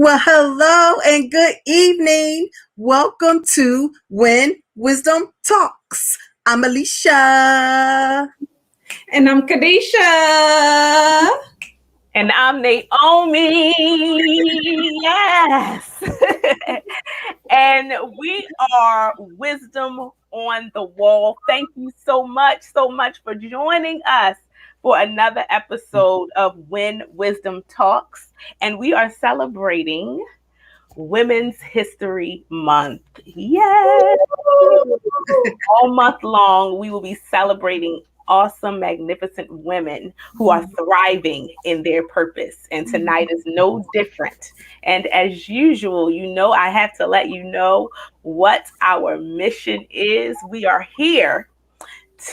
Well, hello and good evening. Welcome to When Wisdom Talks. I'm Alisha. And I'm Kadesha. And I'm Naomi. Yes. And we are Wisdom on the Wall. Thank you so much for joining us for another episode of When Wisdom Talks. And we are celebrating Women's History Month. Yes. All month long, we will be celebrating awesome, magnificent women who are thriving in their purpose. And tonight is no different. And as usual, I have to let you know what our mission is. We are here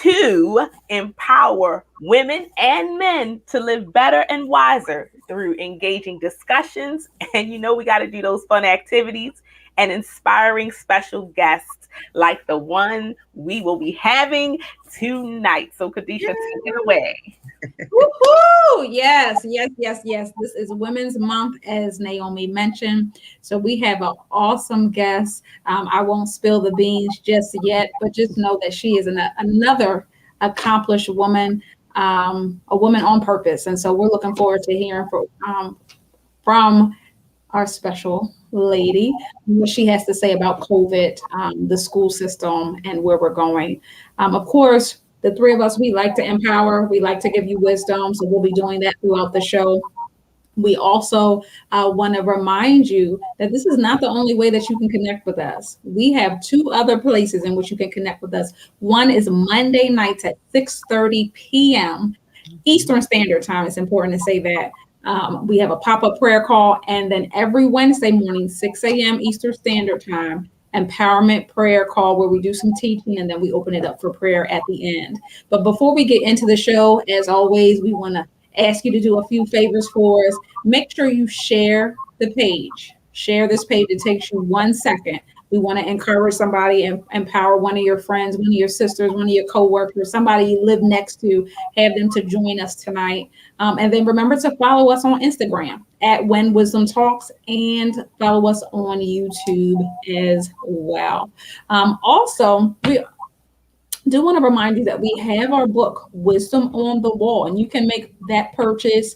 to empower women and men to live better and wiser through engaging discussions. And we got to do those fun activities and inspiring special guests like the one we will be having tonight. So Kadesha, take it away. Woohoo! Yes. This is Women's Month, as Naomi mentioned. So we have an awesome guest. I won't spill the beans just yet, but just know that she is another accomplished woman, a woman on purpose. And so we're looking forward to hearing from our special lady, what she has to say about COVID, the school system, and where we're going. Of course, the three of us, we like to empower, we like to give you wisdom, so we'll be doing that throughout the show. We also want to remind you that this is not the only way that you can connect with us. We have two other places in which you can connect with us. One is Monday nights at 6:30 p.m. Eastern Standard Time. It's important to say that. We have a pop-up prayer call, and then every Wednesday morning, 6 a.m. Eastern Standard Time, empowerment prayer call where we do some teaching and then we open it up for prayer at the end. But before we get into the show, as always, we want to ask you to do a few favors for us. Make sure you share the page. Share this page. It takes you 1 second. We want to encourage somebody and empower one of your friends, one of your sisters, one of your coworkers, somebody you live next to, have them to join us tonight. And then remember to follow us on Instagram at When Wisdom Talks and follow us on YouTube as well. Also, we do want to remind you that we have our book, Wisdom on the Wall, and you can make that purchase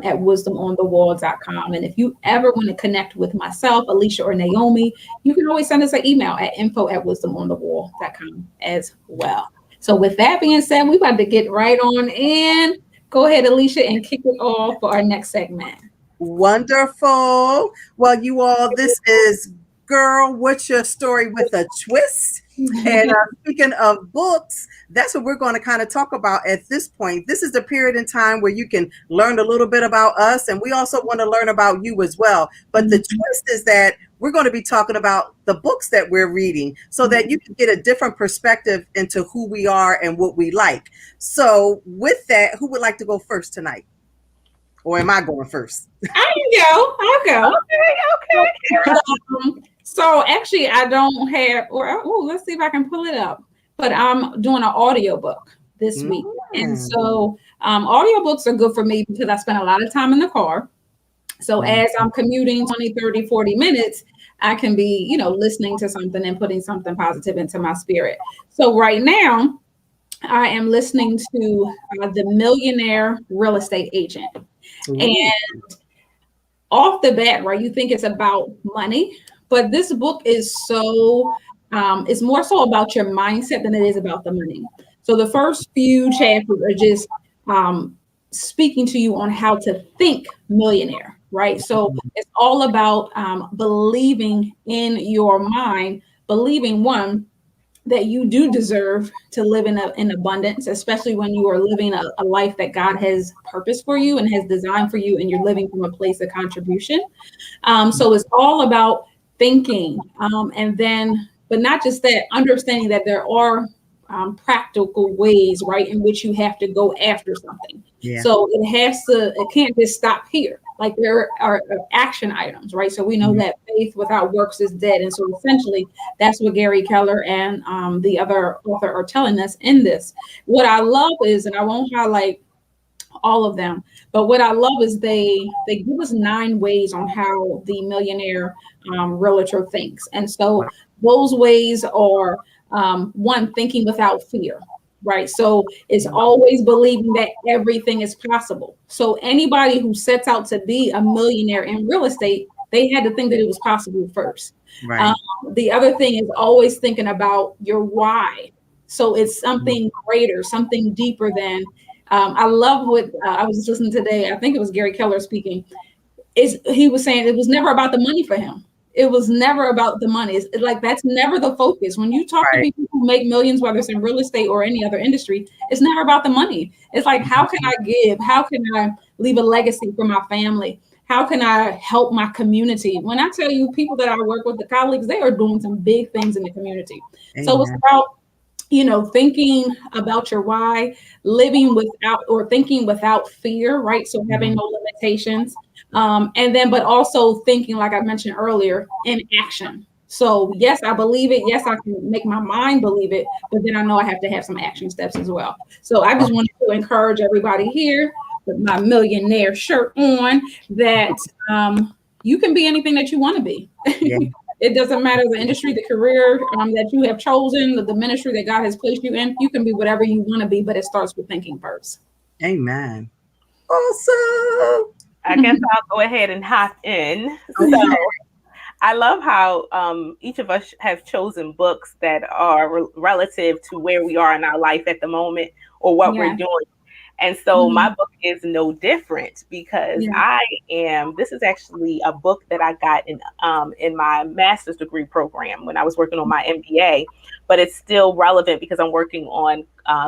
at wisdomonthewall.com. And if you ever want to connect with myself, Alisha, or Naomi, you can always send us an email at info@wisdomonthewall.com as well. So with that being said, we're about to get right on in. Go ahead, Alisha, and kick it off for our next segment. Wonderful. Well, you all, this is Girl, What's Your Story with a Twist? And speaking of books, that's what we're going to kind of talk about at this point. This is the period in time where you can learn a little bit about us, and we also want to learn about you as well. But the twist is that we're going to be talking about the books that we're reading so that you can get a different perspective into who we are and what we like. So with that, who would like to go first tonight? Or am I going first? I'll go. Okay. So actually, I don't have, let's see if I can pull it up. But I'm doing an audiobook this week. And so audiobooks are good for me because I spend a lot of time in the car. So as I'm commuting 20, 30, 40 minutes, I can be, listening to something and putting something positive into my spirit. So right now, I am listening to The Millionaire Real Estate Agent. And off the bat, right, you think it's about money. But this book is it's more so about your mindset than it is about the money. So the first few chapters are just speaking to you on how to think millionaire, right? So it's all about believing in your mind, believing that you do deserve to live in abundance, especially when you are living a life that God has purpose for you and has designed for you, and you're living from a place of contribution. So it's all about thinking, and then, but not just that, understanding that there are practical ways, right, in which you have to go after something. Yeah. So it can't just stop here. Like there are action items, right? So we know that faith without works is dead. And so essentially that's what Gary Keller and the other author are telling us in this. What I love is, and I won't highlight all of them. But what I love is they give us 9 ways on how the millionaire realtor thinks. And so those ways are one, thinking without fear. Right. So it's always believing that everything is possible. So anybody who sets out to be a millionaire in real estate, they had to think that it was possible first. Right. The other thing is always thinking about your why. So it's something greater, something deeper than. I love what I was listening today. I think it was Gary Keller speaking. He was saying it was never about the money for him. It was never about the money. It's like that's never the focus. When you talk to people who make millions, whether it's in real estate or any other industry, it's never about the money. It's like, how can I give? How can I leave a legacy for my family? How can I help my community? When I tell you, people that I work with, the colleagues, they are doing some big things in the community. Amen. So it's about, thinking about your why, living without or thinking without fear, right? So having no limitations. And then, but also thinking, like I mentioned earlier, in action. So yes, I believe it. Yes, I can make my mind believe it, but then I know I have to have some action steps as well. So I just wanted to encourage everybody here with my millionaire shirt on that you can be anything that you want to be. Yeah. It doesn't matter the industry, the career that you have chosen, the ministry that God has placed you in. You can be whatever you want to be, but it starts with thinking first. Amen. Awesome. I guess I'll go ahead and hop in. So I love how each of us have chosen books that are relative to where we are in our life at the moment or what we're doing. And so my book is no different because this is actually a book that I got in my master's degree program when I was working on my MBA, but it's still relevant because I'm working on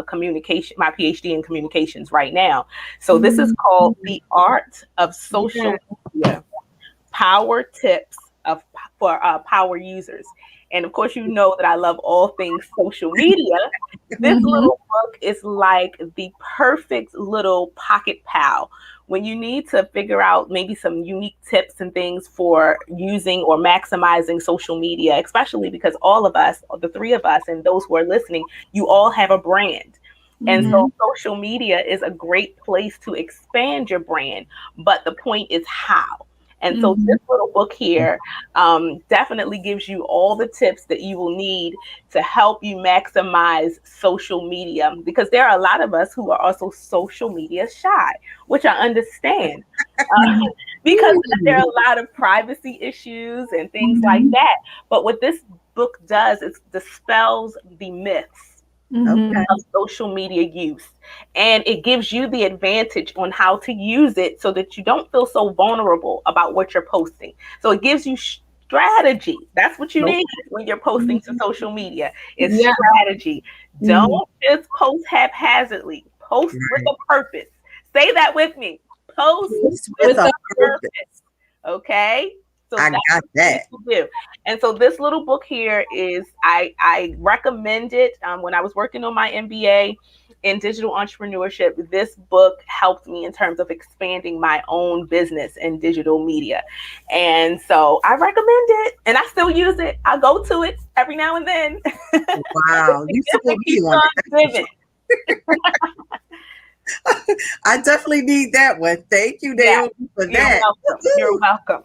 communication, my PhD in communications right now. So this is called The Art of Social Media, Power Tips for Power Users. And of course, you know that I love all things social media. This little book is like the perfect little pocket pal when you need to figure out maybe some unique tips and things for using or maximizing social media, especially because all of us, the three of us, and those who are listening, you all have a brand. And so social media is a great place to expand your brand. But the point is how. And so this little book here definitely gives you all the tips that you will need to help you maximize social media, because there are a lot of us who are also social media shy, which I understand because there are a lot of privacy issues and things like that. But what this book does is dispels the myths of social media use, and it gives you the advantage on how to use it so that you don't feel so vulnerable about what you're posting. So it gives you strategy. That's what you need when you're posting to social media, is strategy. Don't just post haphazardly. Post with a purpose. Say that with me. Post with a purpose. Okay? So I got that. Do. And so this little book here is, I recommend it when I was working on my MBA in digital entrepreneurship. This book helped me in terms of expanding my own business in digital media. And so I recommend it, and I still use it. I go to it every now and then. Wow. You still be on it. I definitely need that one. Thank you, Naomi, for that. You're welcome.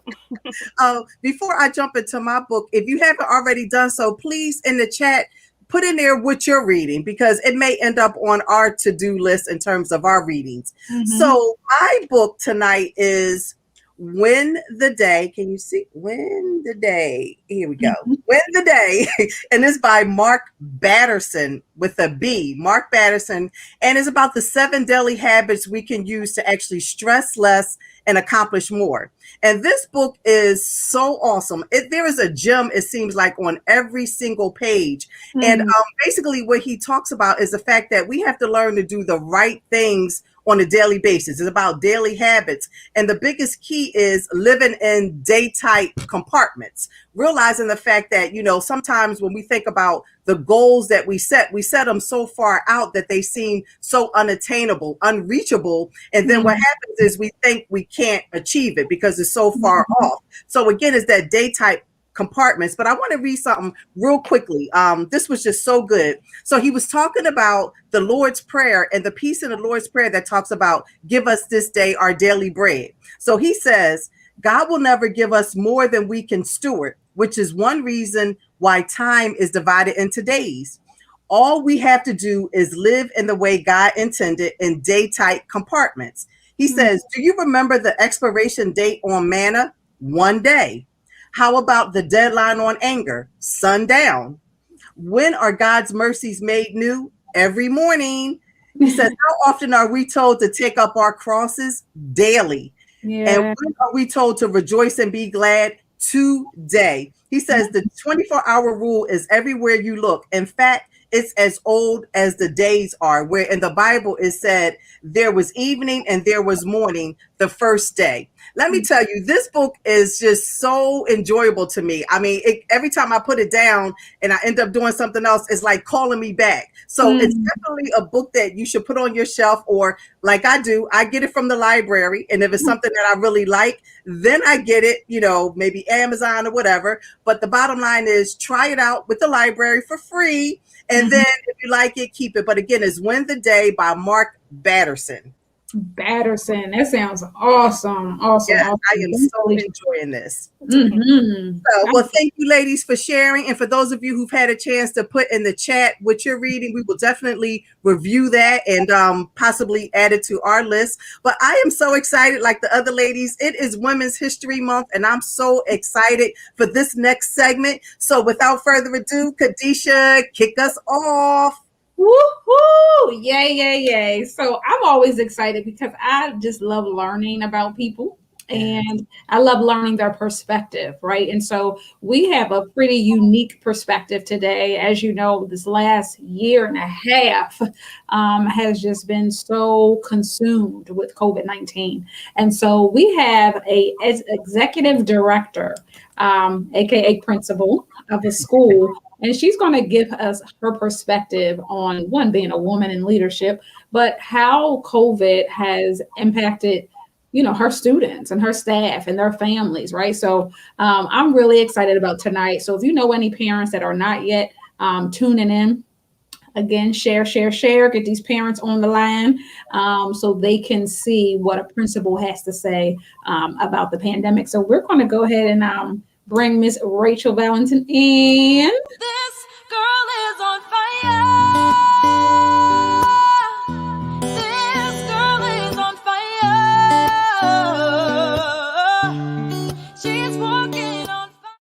Before I jump into my book, if you haven't already done so, please in the chat, put in there what you're reading, because it may end up on our to-do list in terms of our readings. So my book tonight is Win the Day. Can you see? Win the Day. Here we go. Win the Day. And it's by Mark Batterson with a B. Mark Batterson. And it's about the 7 daily habits we can use to actually stress less and accomplish more. And this book is so awesome. There is a gem, it seems like, on every single page. And basically what he talks about is the fact that we have to learn to do the right things on a daily basis. It's about daily habits. And the biggest key is living in day-tight compartments, realizing the fact that, sometimes when we think about the goals that we set them so far out that they seem so unattainable, unreachable. And then what happens is we think we can't achieve it because it's so far off. So again, it's that day-tight compartments. But I want to read something real quickly. This was just so good. So he was talking about the Lord's Prayer and the piece in the Lord's Prayer that talks about give us this day our daily bread. So he says, God will never give us more than we can steward, which is one reason why time is divided into days. All we have to do is live in the way God intended in day-tight compartments. He says, do you remember the expiration date on manna? 1 day. How about the deadline on anger? Sundown. When are God's mercies made new? Every morning. He says, how often are we told to take up our crosses? Daily. Yeah. And when are we told to rejoice and be glad? Today. He says the 24-hour rule is everywhere you look. In fact, it's as old as the days are, where in the Bible it said there was evening and there was morning the first day. Let me tell you, this book is just so enjoyable to me. I mean, every time I put it down and I end up doing something else, it's like calling me back. So it's definitely a book that you should put on your shelf, or like I do, I get it from the library. And if it's something that I really like, then I get it, maybe Amazon or whatever. But the bottom line is try it out with the library for free. And then if you like it, keep it. But again, it's Win the Day by Mark Batterson. Batterson. That sounds awesome. Awesome. Yeah, awesome. I am so enjoying this. Mm-hmm. So, well, thank you, ladies, for sharing. And for those of you who've had a chance to put in the chat what you're reading, we will definitely review that and possibly add it to our list. But I am so excited, like the other ladies. It is Women's History Month, and I'm so excited for this next segment. So without further ado, Kadesha, kick us off. Woohoo! Yay, yay, yay. So I'm always excited because I just love learning about people and I love learning their perspective, right? And so we have a pretty unique perspective today. As you know, this last year and a half has just been so consumed with COVID-19. And so we have a executive director, aka principal of a school. And she's going to give us her perspective on one, being a woman in leadership, but how COVID has impacted, her students and her staff and their families, right? So I'm really excited about tonight. So if you know any parents that are not yet tuning in, again, share, get these parents on the line so they can see what a principal has to say about the pandemic. So we're going to go ahead and bring Miss Rachel Valentin in. This girl is on fire. This girl is on fire. She's walking on fire.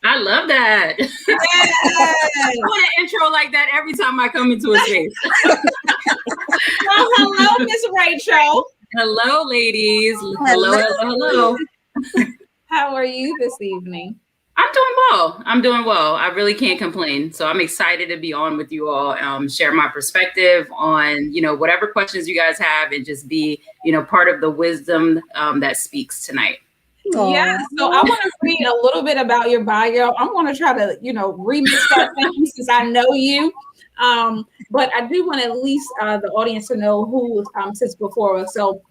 I love that. I want an intro like that every time I come into a space. Well, hello, Miss Rachel. Hello, ladies. Hello. How are you this evening? I'm doing well. I really can't complain. So I'm excited to be on with you all, share my perspective on, whatever questions you guys have and just be, part of the wisdom that speaks tonight. Yeah, so I want to read a little bit about your bio. I'm going to try to, remix that thing since I know you. But I do want at least the audience to know who sits before us. So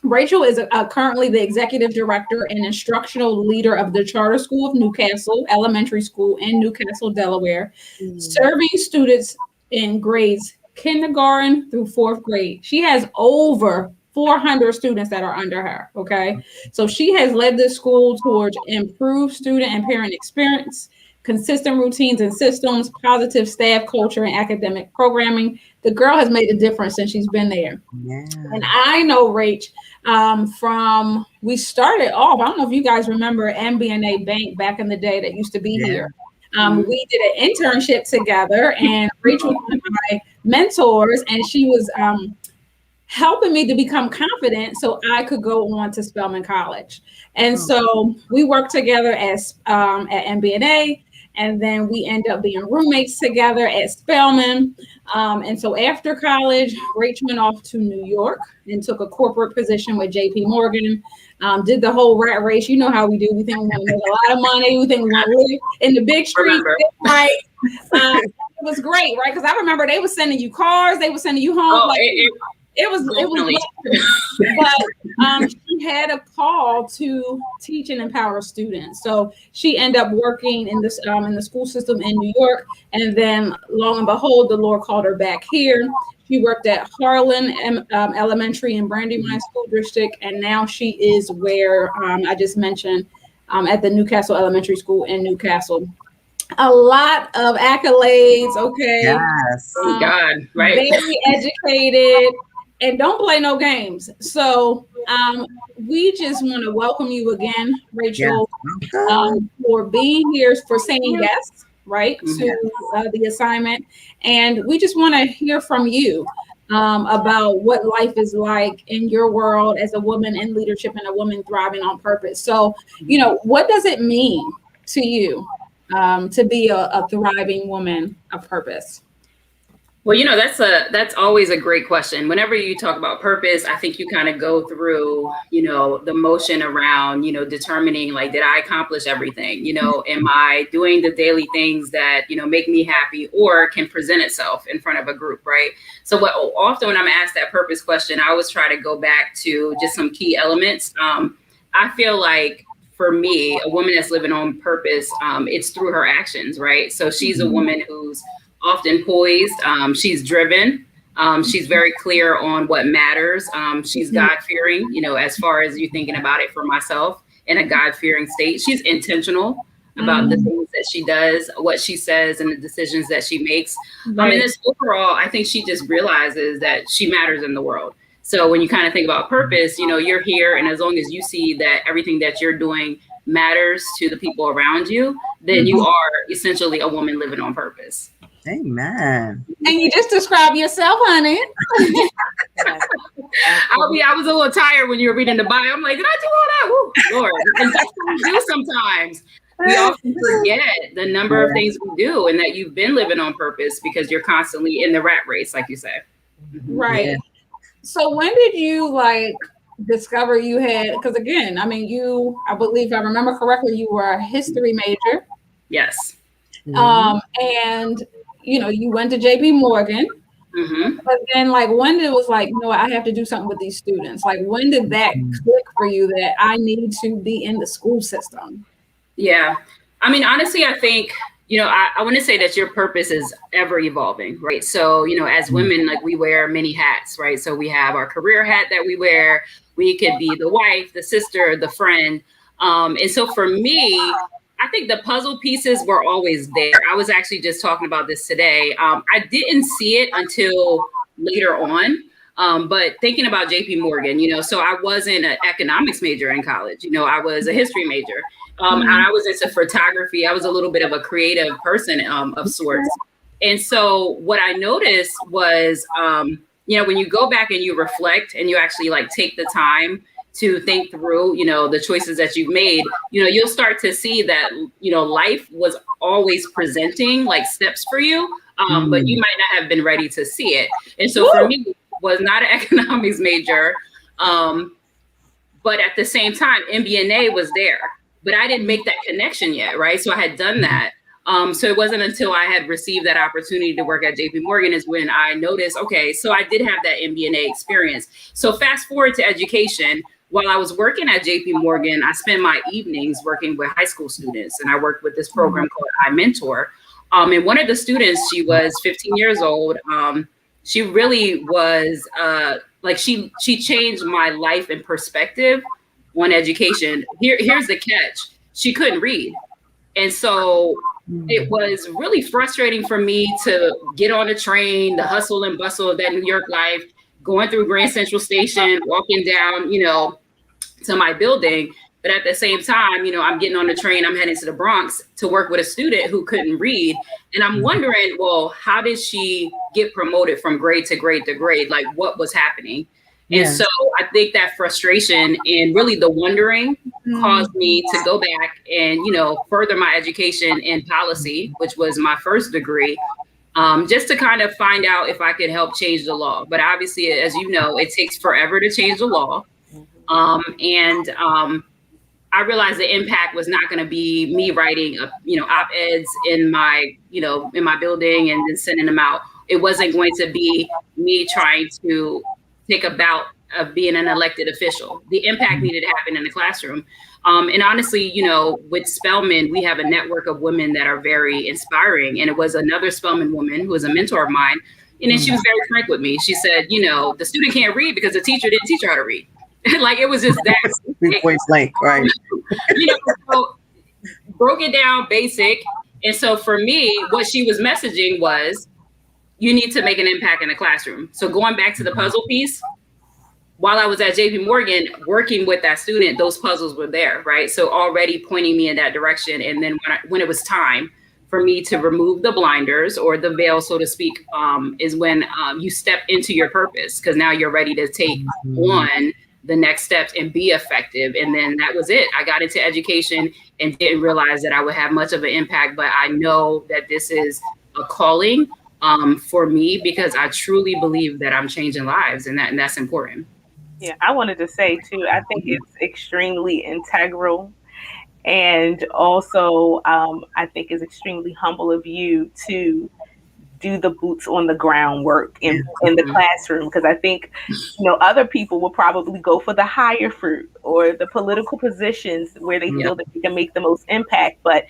Rachel is currently the executive director and instructional leader of the Charter School of Newcastle Elementary School in Newcastle, Delaware, serving students in grades kindergarten through fourth grade. She has over 400 students that are under her, okay? So she has led this school towards improved student and parent experience, consistent routines and systems, positive staff culture, and academic programming. The girl has made a difference since she's been there. Yeah. And I know Rach from, we started off, I don't know if you guys remember MBNA Bank back in the day that used to be here. We did an internship together and Rachel was one of my mentors and she was helping me to become confident so I could go on to Spelman College. And so we worked together at MBNA. And then we end up being roommates together at Spelman. And so after college, Rachel went off to New York and took a corporate position with JP Morgan, did the whole rat race. You know how we do. We think we want to make a lot of money. We think we want to live in the big streets, right? It was great, right? Because I remember they were sending you cars. They were sending you home. It was but she had a call to teach and empower students. So she ended up working in this in the school system in New York, and then long and behold, the Lord called her back here. She worked at Harlan Elementary in Brandywine School District, and now she is where I just mentioned at the Newcastle Elementary School in Newcastle. A lot of accolades, okay? Yes. God, right? Very educated, and don't play no games. So we just want to welcome you again, Rachel, for being here, for saying yes, right, to the assignment. And we just want to hear from you about what life is like in your world as a woman in leadership and a woman thriving on purpose. So, what does it mean to you to be a thriving woman of purpose? Well, that's always a great question. Whenever you talk about purpose, I think you kind of go through, the motion around, determining like, did I accomplish everything? Am I doing the daily things that, make me happy or can present itself in front of a group, right? So often when I'm asked that purpose question, I always try to go back to just some key elements. I feel like for me, a woman that's living on purpose, it's through her actions, right? So she's a woman who's often poised. She's driven. She's very clear on what matters. She's God-fearing, as far as you thinking about it for myself, in a God-fearing state. She's intentional about the things that she does, what she says, and the decisions that she makes. Right. And this overall, I think she just realizes that she matters in the world. So when you kind of think about purpose, you're here, and as long as you see that everything that you're doing matters to the people around you, then you are essentially a woman living on purpose. Amen. And you just described yourself, honey. I was a little tired when you were reading the bio. I'm like, did I do all that? Woo, Lord. And that's what we do sometimes. We often forget the number of things we do, and that you've been living on purpose because you're constantly in the rat race, like you say. Right. Yeah. So when did you discover you had, because again, I believe if I remember correctly, you were a history major. Yes. And you went to JP Morgan, but then when did it was I have to do something with these students? When did that click for you that I need to be in the school system? Yeah. Honestly, I think, I want to say that your purpose is ever evolving, right? So, as women, we wear many hats, right? So we have our career hat that we wear. We could be the wife, the sister, the friend. And so for me, I think the puzzle pieces were always there. I was actually just talking about this today. I didn't see it until later on. But thinking about JP Morgan, so I wasn't an economics major in college. I was a history major. And I was into photography. I was a little bit of a creative person of sorts. And so what I noticed was, when you go back and you reflect and you actually take the time to think through, the choices that you've made, you'll start to see that, life was always presenting steps for you, but you might not have been ready to see it. And so for me, was not an economics major, but at the same time, MBNA was there, but I didn't make that connection yet, right? So I had done that. So it wasn't until I had received that opportunity to work at JP Morgan is when I noticed, okay, so I did have that MBNA experience. So fast forward to education. While I was working at JP Morgan, I spent my evenings working with high school students, and I worked with this program called iMentor. And one of the students, she was 15 years old. She really was she changed my life and perspective on education. Here's the catch. She couldn't read. And so it was really frustrating for me to get on the train, the hustle and bustle of that New York life, going through Grand Central Station, walking down, to my building. But at the same time, I'm getting on the train, I'm heading to the Bronx to work with a student who couldn't read. And I'm wondering, well, how did she get promoted from grade to grade to grade? What was happening? And so I think that frustration and really the wondering caused me to go back and, further my education in policy, which was my first degree, just to kind of find out if I could help change the law. But obviously, as you know, it takes forever to change the law. I realized the impact was not going to be me writing, op-eds in my building and then sending them out. It wasn't going to be me trying to take about of being an elected official. The impact needed to happen in the classroom. And honestly, you know, with Spelman, we have a network of women that are very inspiring. And it was another Spelman woman who was a mentor of mine. And then she was very frank with me. She said, you know, the student can't read because the teacher didn't teach her how to read. Like, it was just that. Point blank, right? You know, so broke it down basic. And so for me, what she was messaging was, you need to make an impact in the classroom. So going back to the puzzle piece, while I was at JP Morgan working with that student, those puzzles were there, right? So already pointing me in that direction. And then when it was time for me to remove the blinders or the veil, so to speak, is when you step into your purpose, because now you're ready to take on the next steps and be effective. And then that was it. I got into education and didn't realize that I would have much of an impact, but I know that this is a calling for me, because I truly believe that I'm changing lives, and that's important. Yeah, I wanted to say too, I think it's extremely integral. And also, I think it's extremely humble of you to do the boots on the ground work in the classroom. Because I think, you know, other people will probably go for the higher fruit or the political positions where they feel that they can make the most impact. But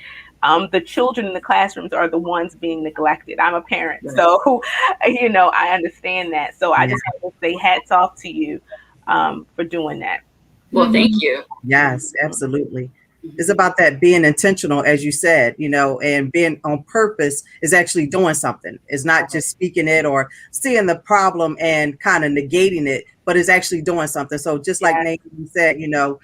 the children in the classrooms are the ones being neglected. I'm a parent, so, you know, I understand that. So I just want to say hats off to you for doing that. Well, thank you. Yes, absolutely. It's about that being intentional, as you said, you know, and being on purpose is actually doing something. It's not just speaking it or seeing the problem and kind of negating it, but it's actually doing something. So just like Naomi said, you know,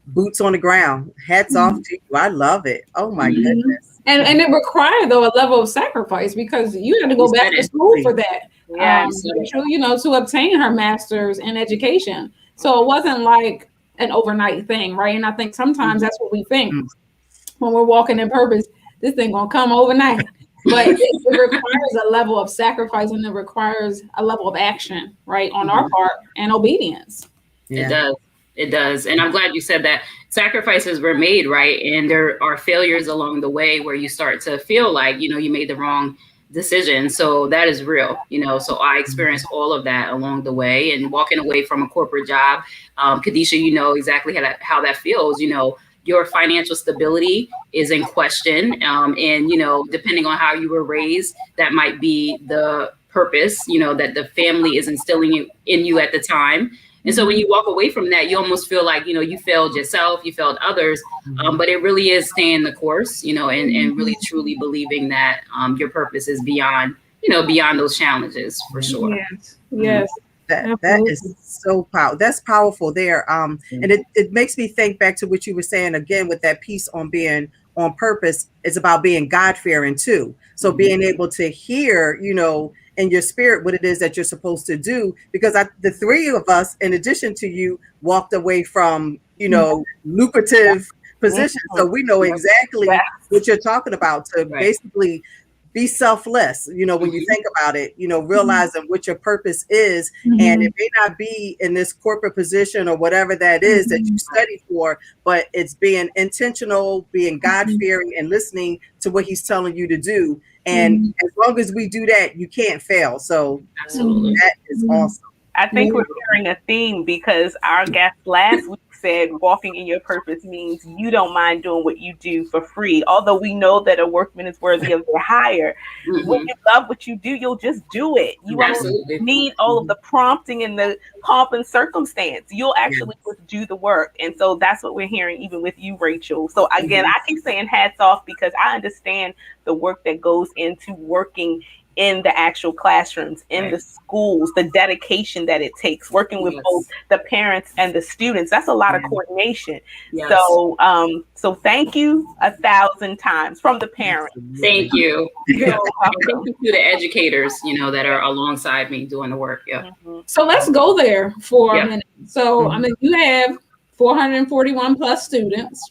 boots on the ground, hats off to you. I love it. Oh my goodness. And it required, though, a level of sacrifice, because you had to go back to school for that. You know, to obtain her master's in education. So it wasn't like an overnight thing, right? And I think sometimes that's what we think when we're walking in purpose. This thing gonna come overnight, but it requires a level of sacrifice, and it requires a level of action, right, on our part, and obedience. It does. It does. And I'm glad you said that. Sacrifices were made, right? And there are failures along the way where you start to feel like, you know, you made the wrong decision. So that is real, you know. So I experienced all of that along the way, and walking away from a corporate job. Kadesha, you know exactly how that feels. You know, your financial stability is in question. And, you know, depending on how you were raised, that might be the purpose, you know, that the family is instilling in you at the time. And so when you walk away from that, you almost feel like, you know, you failed yourself, you failed others, but it really is staying the course, you know, and really truly believing that your purpose is beyond, you know, beyond those challenges, for sure. Yes. That is so powerful. That's powerful there. And it makes me think back to what you were saying again with that piece on being on purpose. It's about being God-fearing too. So being able to hear, you know, in your spirit what it is that you're supposed to do, because the three of us, in addition to you, walked away from, you know, lucrative positions. So we know exactly what you're talking about, to basically be selfless, you know, when you think about it, you know, realizing what your purpose is. And it may not be in this corporate position or whatever that is that you studied for, but it's being intentional, being God-fearing, and listening to what he's telling you to do. And as long as we do that, you can't fail. So that is awesome. I think we're hearing a theme, because our guest last week said walking in your purpose means you don't mind doing what you do for free. Although we know that a workman is worthy of their hire. When you love what you do, you'll just do it. You won't need all of the prompting and the pomp and circumstance. You'll actually just do the work. And so that's what we're hearing even with you, Rachel. So again, I keep saying hats off, because I understand the work that goes into working in the actual classrooms, in the schools, the dedication that it takes, working with both the parents and the students. That's a lot of coordination. So so thank you 1,000 times from the parents. Thank you. Thank you to the educators, you know, that are alongside me doing the work. So let's go there for a minute. So I mean, you have 441 plus students.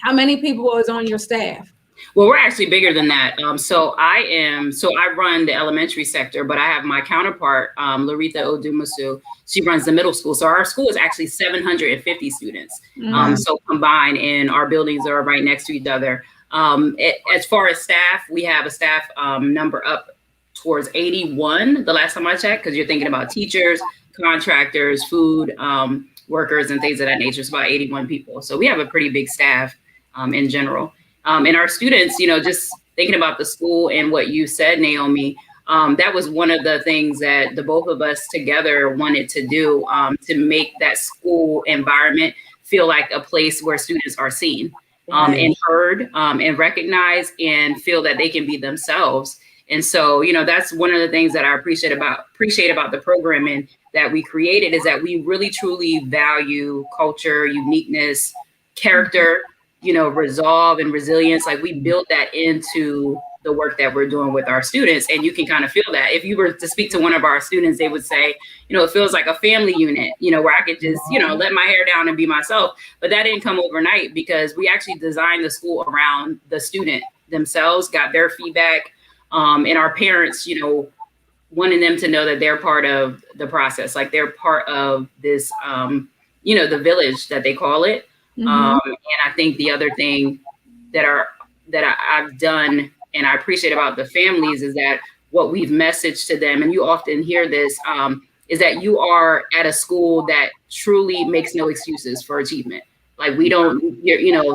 How many people is on your staff? Well, we're actually bigger than that. So I run the elementary sector, but I have my counterpart, Larita Odumasu. She runs the middle school. So our school is actually 750 students. So combined, and our buildings are right next to each other. As far as staff, we have a staff number up towards 81 the last time I checked, because you're thinking about teachers, contractors, food workers, and things of that nature. It's about 81 people. So we have a pretty big staff in general. And our students, just thinking about the school and what you said, Naomi, that was one of the things that the both of us together wanted to do, to make that school environment feel like a place where students are seen and heard and recognized and feel that they can be themselves. And so, that's one of the things that I appreciate about the programming that we created, is that we really truly value culture, uniqueness, character, resolve and resilience. Like, we build that into the work that we're doing with our students. And you can kind of feel that. If you were to speak to one of our students, they would say, it feels like a family unit, where I could just, let my hair down and be myself. But that didn't come overnight, because we actually designed the school around the student themselves, got their feedback, and our parents, wanting them to know that they're part of the process, like they're part of this, the village that they call it. And I think the other thing that I've done and I appreciate about the families is that what we've messaged to them, and you often hear this, is that you are at a school that truly makes no excuses for achievement. Like, we don't,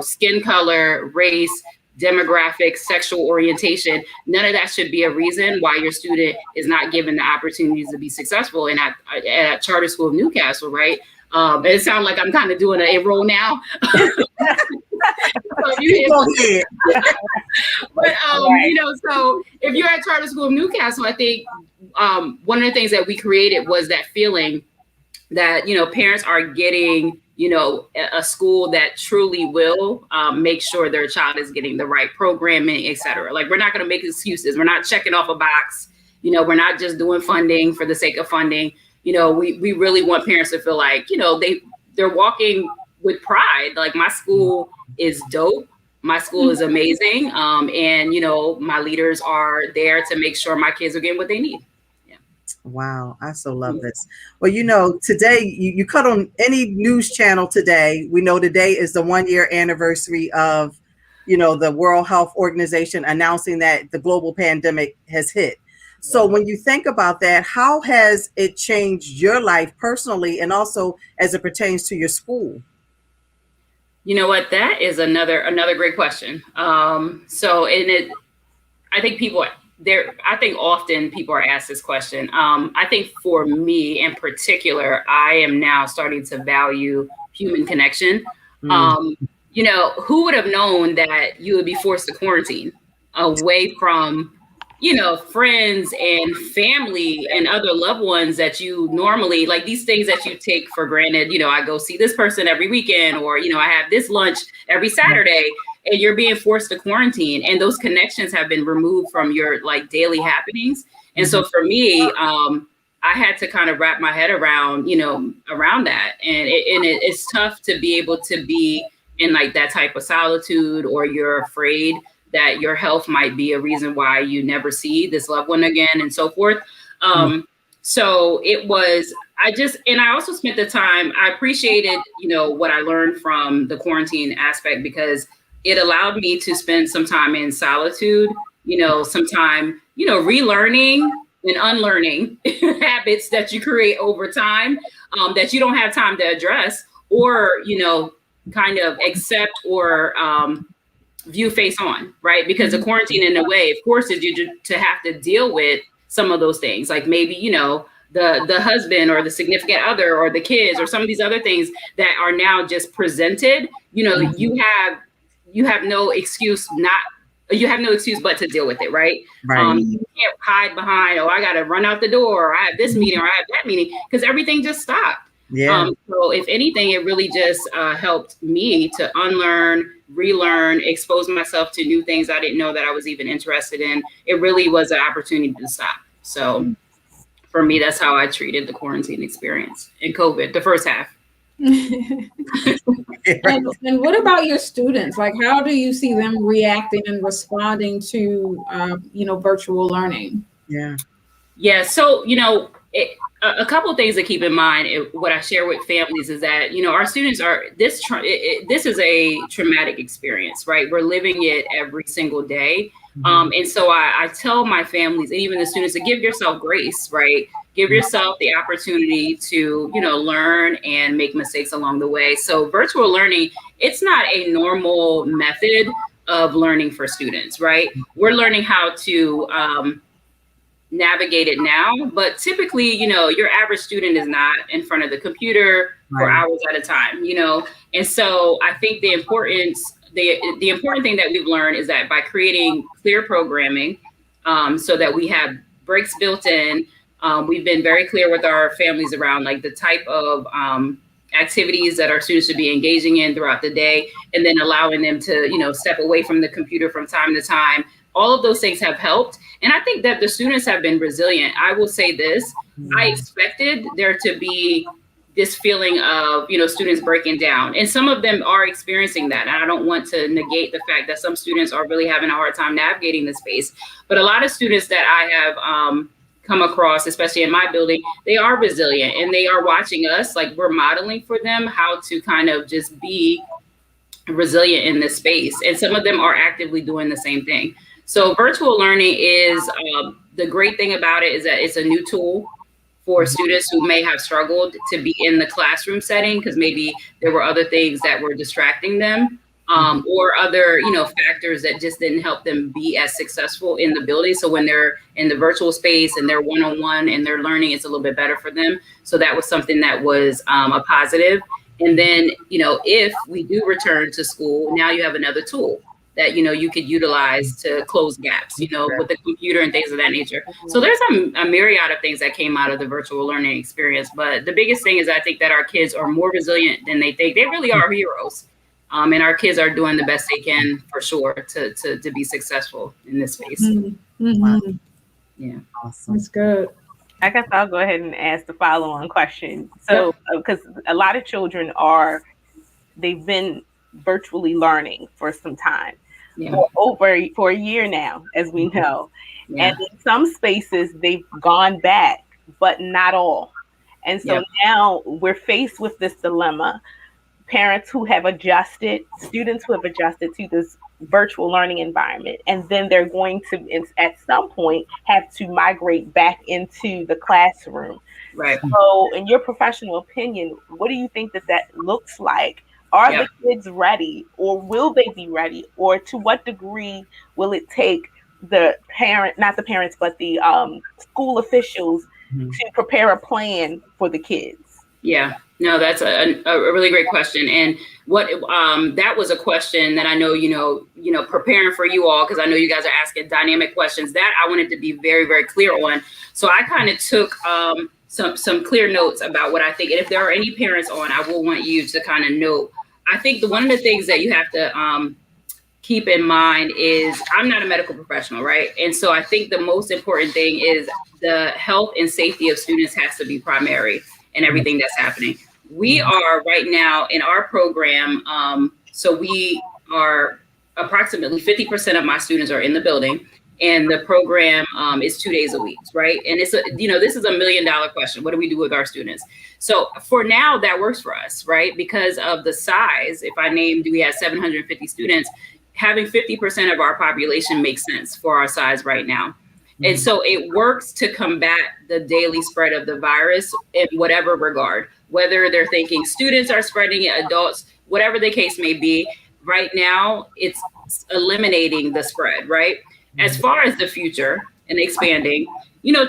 skin color, race, demographics, sexual orientation, none of that should be a reason why your student is not given the opportunities to be successful. And at Charter School of Newcastle, right? It sounds like I'm kind of doing a role now. So so if you're at Charter School of Newcastle, I think one of the things that we created was that feeling that, parents are getting, a school that truly will make sure their child is getting the right programming, et cetera. Like, we're not going to make excuses. We're not checking off a box. We're not just doing funding for the sake of funding. We really want parents to feel like, they're walking with pride. Like, my school is dope. My school is amazing. And, my leaders are there to make sure my kids are getting what they need. Wow, I so love this. Well, today you cut on any news channel today. We know today is the 1-year anniversary of, the World Health Organization announcing that the global pandemic has hit. So when you think about that, how has it changed your life personally, and also as it pertains to your school? You know what? That is another great question. I think often people are asked this question. I think for me in particular, I am now starting to value human connection. Who would have known that you would be forced to quarantine away from, friends and family and other loved ones that you normally, like, these things that you take for granted. I go see this person every weekend, or, I have this lunch every Saturday. And you're being forced to quarantine, and those connections have been removed from your daily happenings. And so for me, I had to kind of wrap my head around, around that. And it's tough to be able to be in that type of solitude, or you're afraid that your health might be a reason why you never see this loved one again, and so forth. So it was, I also spent the time, I appreciated, what I learned from the quarantine aspect, because it allowed me to spend some time in solitude, some time, relearning and unlearning habits that you create over time, that you don't have time to address, or, kind of accept or view face on, right? Because the quarantine, in a way, of course, is you to have to deal with some of those things, like maybe, the husband or the significant other or the kids or some of these other things that are now just presented. You have no excuse but to deal with it, right? You can't hide behind, I got to run out the door, or I have this meeting, or I have that meeting, because everything just stopped. So if anything, it really just helped me to unlearn, relearn, expose myself to new things I didn't know that I was even interested in. It really was an opportunity to stop. So for me, that's how I treated the quarantine experience in COVID, the first half. And what about your students? Like, how do you see them reacting and responding to, virtual learning? Yeah. So, a couple of things to keep in mind. What I share with families is that, our students are, this is a traumatic experience, right? We're living it every single day. And so I tell my families and even the students to give yourself grace, right? Give yourself the opportunity to, learn and make mistakes along the way. So virtual learning, it's not a normal method of learning for students, right? We're learning how to navigate it now, but typically, your average student is not in front of the computer for hours at a time, and so I think the important thing that we've learned is that by creating clear programming, so that we have breaks built in, we've been very clear with our families around like the type of activities that our students should be engaging in throughout the day, and then allowing them to, step away from the computer from time to time. All of those things have helped. And I think that the students have been resilient. I will say this, I expected there to be this feeling of, students breaking down. And some of them are experiencing that. And I don't want to negate the fact that some students are really having a hard time navigating the space. But a lot of students that I have come across, especially in my building, they are resilient and they are watching us, like we're modeling for them how to kind of just be resilient in this space. And some of them are actively doing the same thing. So virtual learning is, the great thing about it is that it's a new tool for students who may have struggled to be in the classroom setting because maybe there were other things that were distracting them, or other, factors that just didn't help them be as successful in the building. So when they're in the virtual space and they're one-on-one and they're learning, it's a little bit better for them. So that was something that was a positive. And then, if we do return to school, now you have another tool that, you could utilize to close gaps, with the computer and things of that nature. So there's a myriad of things that came out of the virtual learning experience. But the biggest thing is I think that our kids are more resilient than they think. They really are heroes. And our kids are doing the best they can for sure to be successful in this space. Wow. Yeah. Awesome. That's good. I guess I'll go ahead and ask the follow-on question. So, because a lot of children they've been virtually learning for some time, for a year now, as we know. And in some spaces they've gone back, but not all. And so now we're faced with this dilemma. Parents who have adjusted, students who have adjusted to this virtual learning environment, and then they're going to, at some point, have to migrate back into the classroom. Right. So, in your professional opinion, what do you think that looks like? Are the kids ready, or will they be ready, or to what degree will it take the not the parents, but the school officials to prepare a plan for the kids? Yeah, no, that's a really great question. And what that was a question that I know, preparing for you all, because I know you guys are asking dynamic questions that I wanted to be very, very clear on. So I kind of took some clear notes about what I think. And if there are any parents on, I will want you to kind of note. I think one of the things that you have to keep in mind is I'm not a medical professional, right? And so I think the most important thing is the health and safety of students has to be primary in everything that's happening. We are right now in our program, so we are approximately 50% of my students are in the building, and the program is 2 days a week, right? And it's this is $1 million question. What do we do with our students? So for now, that works for us, right? Because of the size, if I named, we have 750 students, having 50% of our population makes sense for our size right now. And so it works to combat the daily spread of the virus in whatever regard, whether they're thinking students are spreading it, adults, whatever the case may be. Right now, it's eliminating the spread, right? As far as the future and expanding,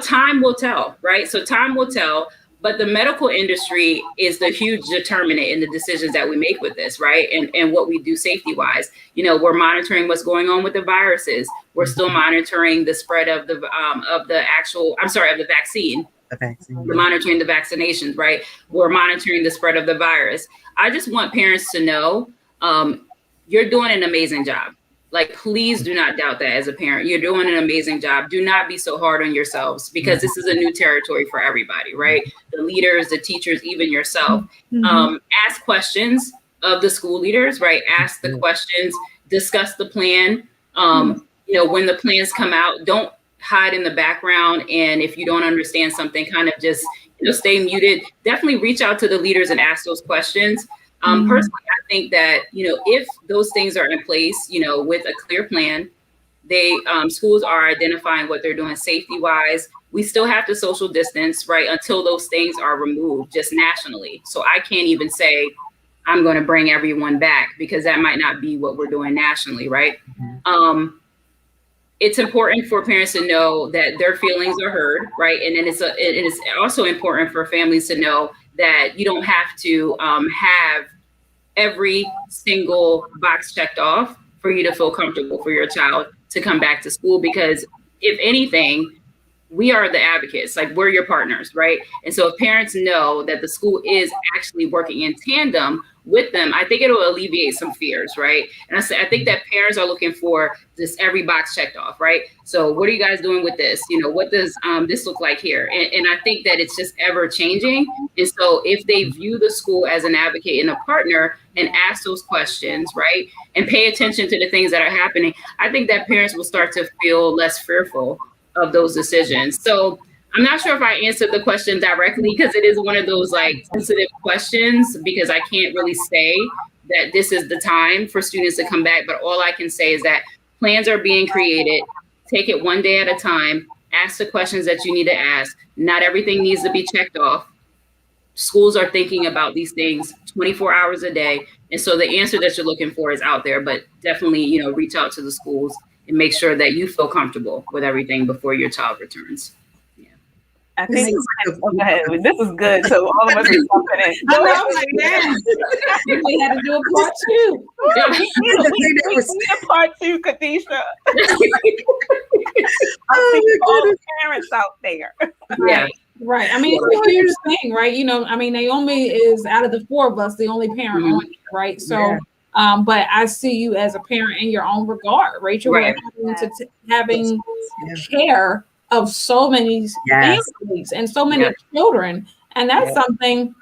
time will tell, right? So time will tell, but the medical industry is the huge determinant in the decisions that we make with this, right? And what we do safety-wise. We're monitoring what's going on with the viruses. We're still monitoring the spread of the vaccine. We're monitoring the vaccinations, right? We're monitoring the spread of the virus. I just want parents to know you're doing an amazing job. Like, please do not doubt that as a parent. You're doing an amazing job. Do not be so hard on yourselves, because this is a new territory for everybody, right? The leaders, the teachers, even yourself. Ask questions of the school leaders, right? Ask the questions, discuss the plan. When the plans come out, don't hide in the background. And if you don't understand something, kind of just, stay muted. Definitely reach out to the leaders and ask those questions. Personally, I think that, if those things are in place, with a clear plan, schools are identifying what they're doing safety wise. We still have to social distance, right, until those things are removed just nationally. So I can't even say I'm going to bring everyone back because that might not be what we're doing nationally, right? It's important for parents to know that their feelings are heard, right? And then it is also important for families to know that you don't have to have every single box checked off for you to feel comfortable for your child to come back to school. Because if anything, we are the advocates, like we're your partners, right? And so if parents know that the school is actually working in tandem with them, I think it'll alleviate some fears, right? And I think that parents are looking for this every box checked off, right? So what are you guys doing with this? You know, what does this look like here? And I think that it's just ever changing. And so if they view the school as an advocate and a partner and ask those questions, right? And pay attention to the things that are happening, I think that parents will start to feel less fearful of those decisions. So I'm not sure if I answered the question directly because it is one of those like sensitive questions, because I can't really say that this is the time for students to come back. But all I can say is that plans are being created. Take it one day at a time. Ask the questions that you need to ask. Not everything needs to be checked off. Schools are thinking about these things 24 hours a day. And so the answer that you're looking for is out there, but definitely, you know, reach out to the schools and make sure that you feel comfortable with everything before your child returns. Yeah. I think this is good. So all of us are jumping in. We had to do a part two. We need a part two, Kadesha. I see all the parents out there. Yeah. Right. I mean, it's a huge thing, right? You know, I mean, Naomi is out of the four of us, the only parent on here, right? So, but I see you as a parent in your own regard, Rachel, Right. having care of so many families and so many children. And that's something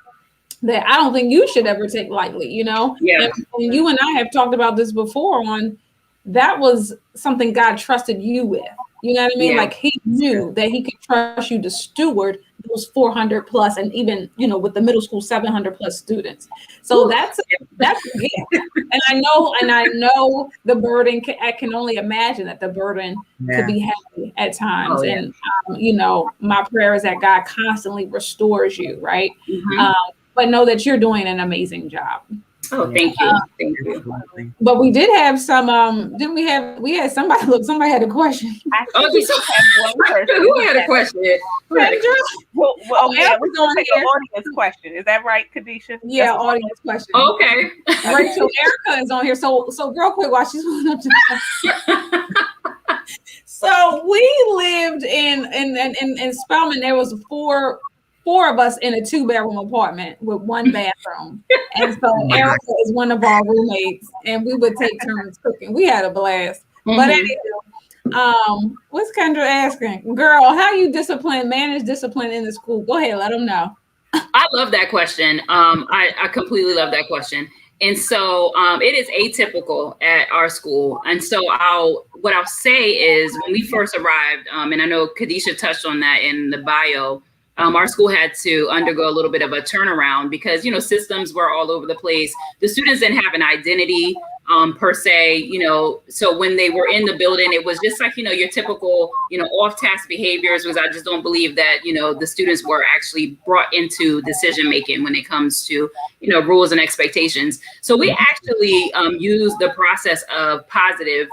that I don't think you should ever take lightly, you know? Yeah. And you and I have talked about this before that was something God trusted you with. You know what I mean? Yeah. Like he knew that he could trust you to steward those 400 plus, and even, you know, with the middle school, 700 plus students. So that's a gift. And I know the burden, I can only imagine that the burden could be heavy at times. And, you know, my prayer is that God constantly restores you. Right. But know that you're doing an amazing job. Oh, thank you. Thank you. But we did have some, didn't we had somebody had a question. We have one person. Who had a question? Well, yeah, we're going to take an audience question. Is that right, Kadesha? Yeah, audience question. Okay. Rachel, Erica is on here. So real quick, while she's going up to so we lived in Spelman. There was four of us in a 2-bedroom apartment with 1 bathroom. And so Erica is one of our roommates, and we would take turns cooking. We had a blast. But anyway, what's Kendra asking? Girl, how you manage discipline in the school? Go ahead, let them know. I love that question. I completely love that question. And so it is atypical at our school. And so what I'll say is when we first arrived, and I know Kadesha touched on that in the bio, our school had to undergo a little bit of a turnaround because, you know, systems were all over the place. The students didn't have an identity per se, you know, so when they were in the building, it was just like, you know, your typical, you know, off-task behaviors, because I just don't believe that, you know, the students were actually brought into decision-making when it comes to, you know, rules and expectations. So we actually use the process of positive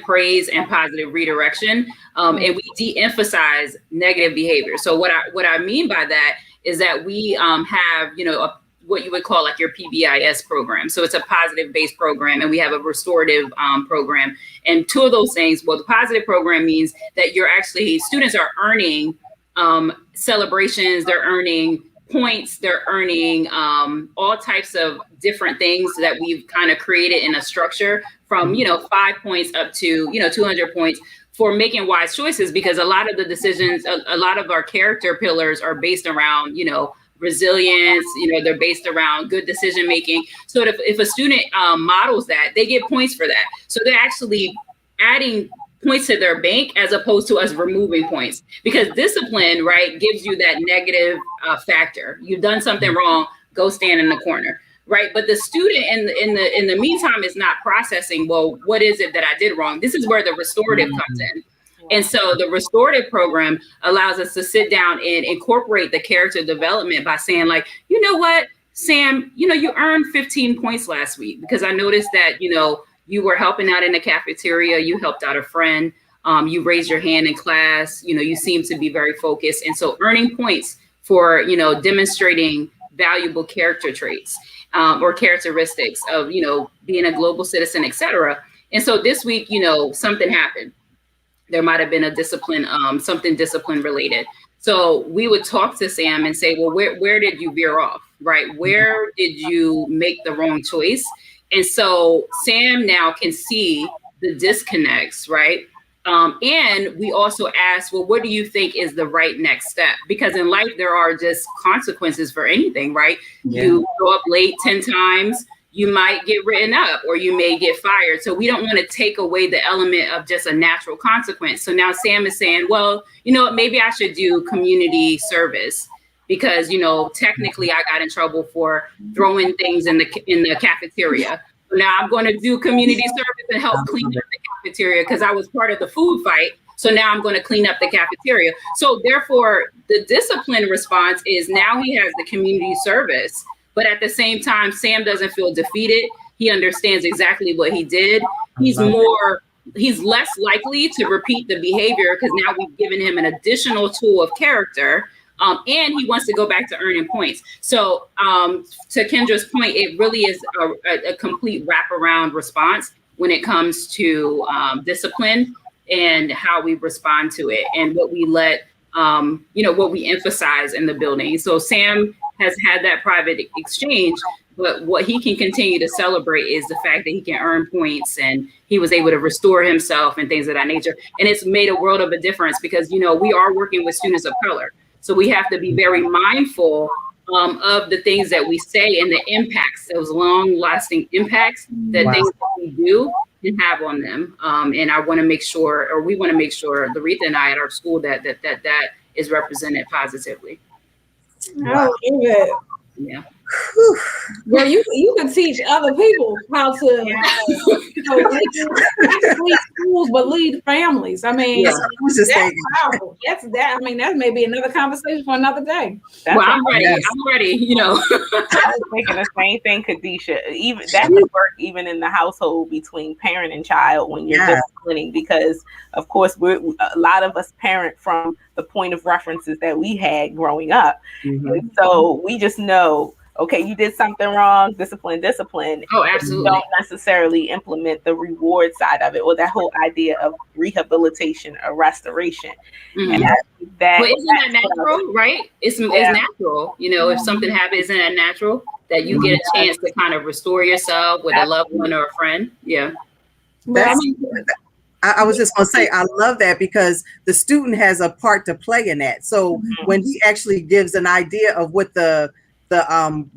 praise and positive redirection. And we de-emphasize negative behavior. So what I mean by that is that we have, you know, what you would call like your PBIS program. So it's a positive based program, and we have a restorative program. And two of those things, well, the positive program means that students are earning celebrations, they're earning points, they're earning all types of different things that we've kind of created in a structure from, you know, 5 points up to, you know, 200 points for making wise choices, because a lot of the decisions, a lot of our character pillars are based around, you know, resilience, you know, they're based around good decision making. So if a student models that, they get points for that. So they're actually adding points to their bank as opposed to us removing points, because discipline, right, gives you that negative factor. You've done something wrong, go stand in the corner, right? But the student in the meantime is not processing, well, what is it that I did wrong? This is where the restorative comes in. And so the restorative program allows us to sit down and incorporate the character development by saying, like, you know what, Sam, you earned 15 points last week because I noticed that, you were helping out in the cafeteria, you helped out a friend, you raised your hand in class, you seem to be very focused. And so earning points for, demonstrating valuable character traits or characteristics of, being a global citizen, et cetera. And so this week, something happened. There might have been a discipline, something discipline related. So we would talk to Sam and say, well, where did you veer off, right? Where did you make the wrong choice? And so Sam now can see the disconnects, right? And we also ask, well, what do you think is the right next step? Because in life, there are just consequences for anything, right? Yeah. You go up late 10 times, you might get written up or you may get fired. So we don't want to take away the element of just a natural consequence. So now Sam is saying, well, maybe I should do community service because, technically I got in trouble for throwing things in the cafeteria. So now I'm going to do community service and help clean up the cafeteria because I was part of the food fight. So now I'm going to clean up the cafeteria. So therefore, the discipline response is now he has the community service. But at the same time, Sam doesn't feel defeated. He understands exactly what he did. He's less likely to repeat the behavior because now we've given him an additional tool of character. And he wants to go back to earning points. So to Kendra's point, it really is a complete wraparound response when it comes to discipline and how we respond to it and what we what we emphasize in the building. So Sam has had that private exchange, but what he can continue to celebrate is the fact that he can earn points and he was able to restore himself and things of that nature. And it's made a world of a difference because, we are working with students of color. So we have to be very mindful of the things that we say and the impacts, those long lasting impacts that things that we do can have on them. And I want to make sure, or we want to make sure, Laretha and I at our school that is represented positively. I love it. Yeah. Well, you can teach other people how to lead schools, but lead families. I mean, that's powerful. That's that. I mean, that may be another conversation for another day. I'm ready. I'm ready. I was thinking the same thing, Kadesha. Even that could work even in the household between parent and child when you're disciplining, because of course a lot of us parent from the point of references that we had growing up. And so we just know, okay, you did something wrong, discipline. Oh, absolutely. You don't necessarily implement the reward side of it or that whole idea of rehabilitation or restoration. And isn't that natural, right? It's natural. If something happens, isn't that natural? That you get a chance to kind of restore yourself with a loved one or a friend. Yeah. I was just going to say, I love that because the student has a part to play in that. So when he actually gives an idea of what the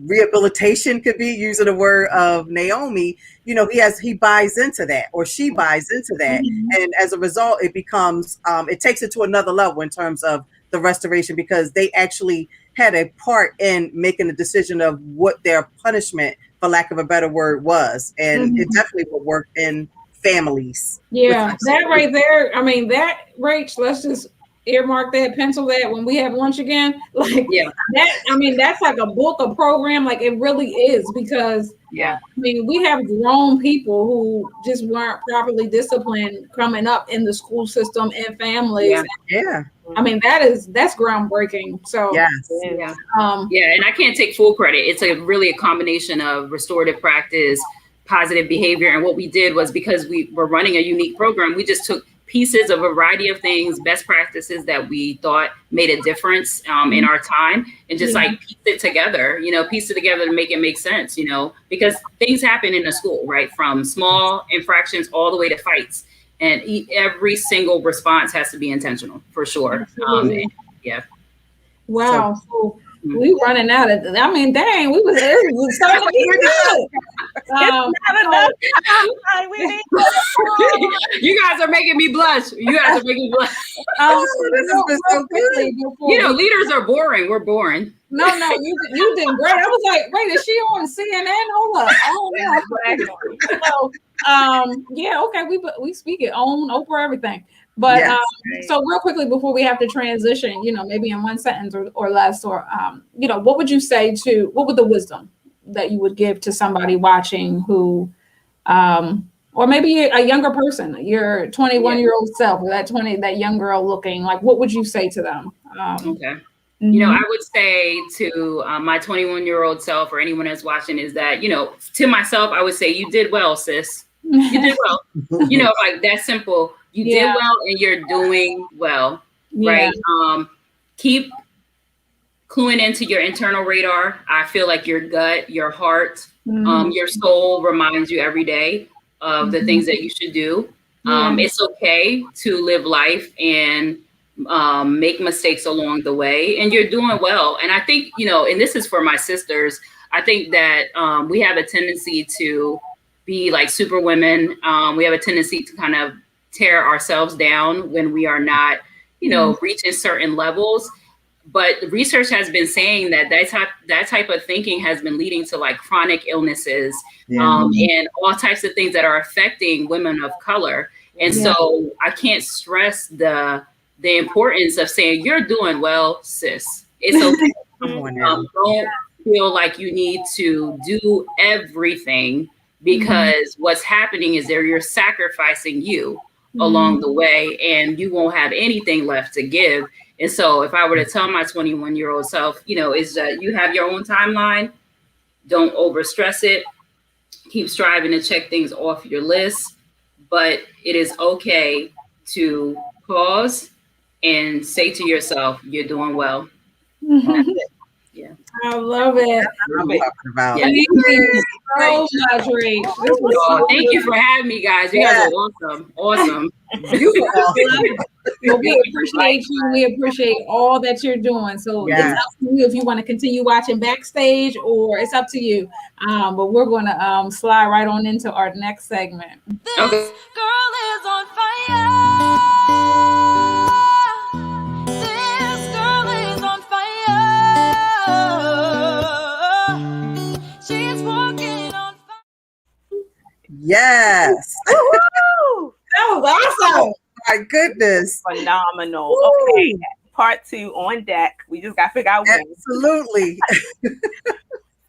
rehabilitation could be, using the word of Naomi, he buys into that, or she buys into that. And as a result, it becomes, it takes it to another level in terms of the restoration, because they actually had a part in making the decision of what their punishment, for lack of a better word, was. And it definitely will work in families. Yeah, that right there. I mean, that, Rach, let's just earmark that, pencil that when we have lunch again. That, I mean, that's like a book, a program, like it really is, because I mean, we have grown people who just weren't properly disciplined coming up in the school system and families. I mean, that's groundbreaking. So and I can't take full credit. It's really a combination of restorative practice, positive behavior. And what we did was, because we were running a unique program, we just took pieces of a variety of things, best practices that we thought made a difference in our time, and just piece it together to make it make sense, because things happen in a school, right? From small infractions all the way to fights, and every single response has to be intentional, for sure. Wow. So We running out of. I mean, dang, it was starting to get good. Not enough time. We need You guys are making me blush. You guys are making me blush. This has been so good. You know, leaders are boring. We're boring. No, you did great. I was like, wait, is she on CNN? Hold up. I don't know. So, yeah, okay, we speak it on Oprah, everything. But Yes, so real quickly before we have to transition, you know, maybe in one sentence or less, or you know, what would you say to what would the wisdom that you would give to somebody watching who or maybe a younger person, your 21-year-old self, or that young girl looking, like what would you say to them? Okay. You know, I would say to my 21-year-old self or anyone that's watching is that, you know, to myself, I would say you did well, sis. You did well. You know, like that simple. You did well and you're doing well, right? Keep cluing into your internal radar. I feel like your gut, your heart, your soul reminds you every day of the things that you should do. It's okay to live life and make mistakes along the way, and you're doing well. And I think, you know, and this is for my sisters, I think that we have a tendency to be like super women. We have a tendency to kind of tear ourselves down when we are not, you know, reaching certain levels. But research has been saying that that type of thinking has been leading to like chronic illnesses and all types of things that are affecting women of color. And so I can't stress the importance of saying you're doing well, sis. It's okay. Don't feel like you need to do everything, because what's happening is you're sacrificing you along the way, and you won't have anything left to give. And so if I were to tell my 21-year-old self, you know, is that you have your own timeline, don't overstress it, keep striving to check things off your list, but it is okay to pause and say to yourself, you're doing well. That's it. Yeah. I love it. I'm talking about. Thank you so much, Rach. This was so Thank you for having me, guys. You guys are awesome. Awesome. Well, we appreciate you. We appreciate all that you're doing. So it's up to you if you want to continue watching backstage, or it's up to you. But we're going to slide right on into our next segment. This girl is on fire. This girl is on fire. She's walking on fire. Yes. That was awesome. My goodness. Phenomenal. Okay. Part 2 on deck. We just got to figure out when. Absolutely.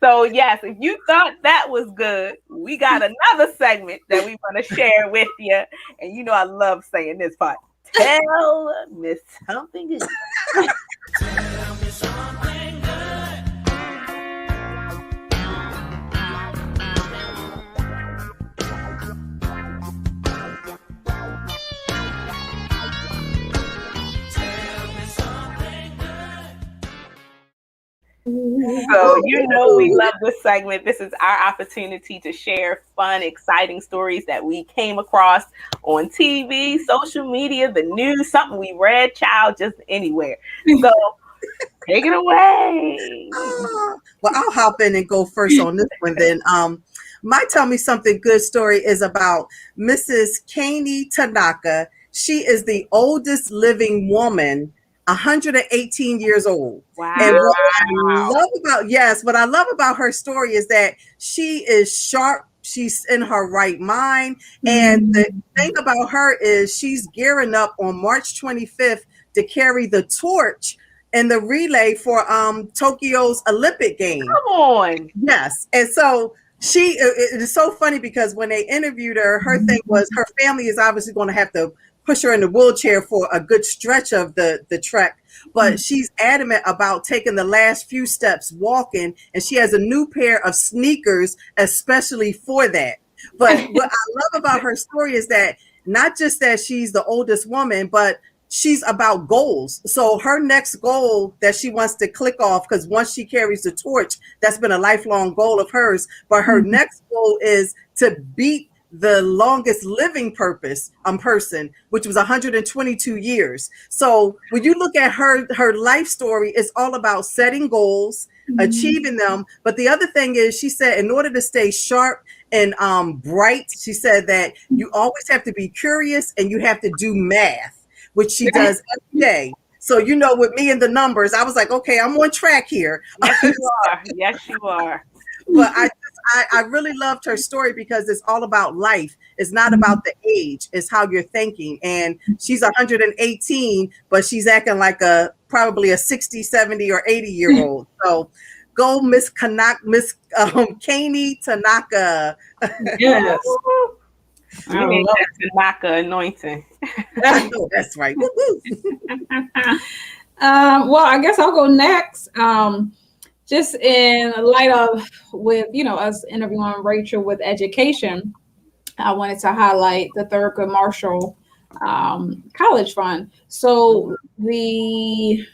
So yes, if you thought that was good, we got another segment that we want to share with you. And you know I love saying this part. Tell me something good. Tell me something good. So you know we love this segment. This is our opportunity to share fun, exciting stories that we came across on TV, social media, the news, something we read, child, just anywhere. So take it away. Well, I'll hop in and go first on this one then. My Tell Me Something Good story is about Mrs. Kani Tanaka. She is the oldest living woman, 118 years old. Wow. And what I love about her story is that she is sharp. She's in her right mind. And the thing about her is she's gearing up on March 25th to carry the torch in the relay for Tokyo's Olympic Games. Come on. Yes. And so it is so funny because when they interviewed her, her thing was her family is obviously going to have to push her in the wheelchair for a good stretch of the trek, but she's adamant about taking the last few steps walking, and she has a new pair of sneakers especially for that. But what I love about her story is that not just that she's the oldest woman, but she's about goals. So her next goal that she wants to click off, because once she carries the torch, that's been a lifelong goal of hers, but her next goal is to beat the longest living person, which was 122 years. So when you look at her life story, it's all about setting goals, achieving them. But the other thing is, she said, in order to stay sharp and bright, she said that you always have to be curious and you have to do math, which she does every day. So, with me and the numbers, I was like, okay, I'm on track here. Yes, you are. Yes, you are. But I really loved her story because it's all about life. It's not about the age. It's how you're thinking. And she's 118, but she's acting like probably a 60, 70, or 80-year-old. So go Miss Kani Tanaka. Yes. We need that Tanaka anointing. I know that's right. Well, I guess I'll go next. Just in light of with us interviewing Rachel with education, I wanted to highlight the Thurgood Marshall College Fund. So the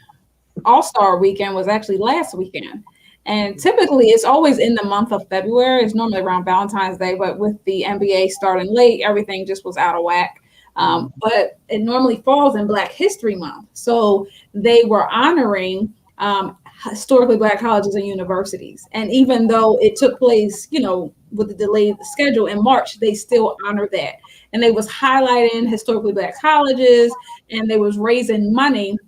All-Star Weekend was actually last weekend. And typically it's always in the month of February. It's normally around Valentine's Day, but with the NBA starting late, everything just was out of whack. But it normally falls in Black History Month. So they were honoring historically Black colleges and universities. And even though it took place, with the delayed schedule in March, they still honored that. And they was highlighting historically Black colleges, and they was raising money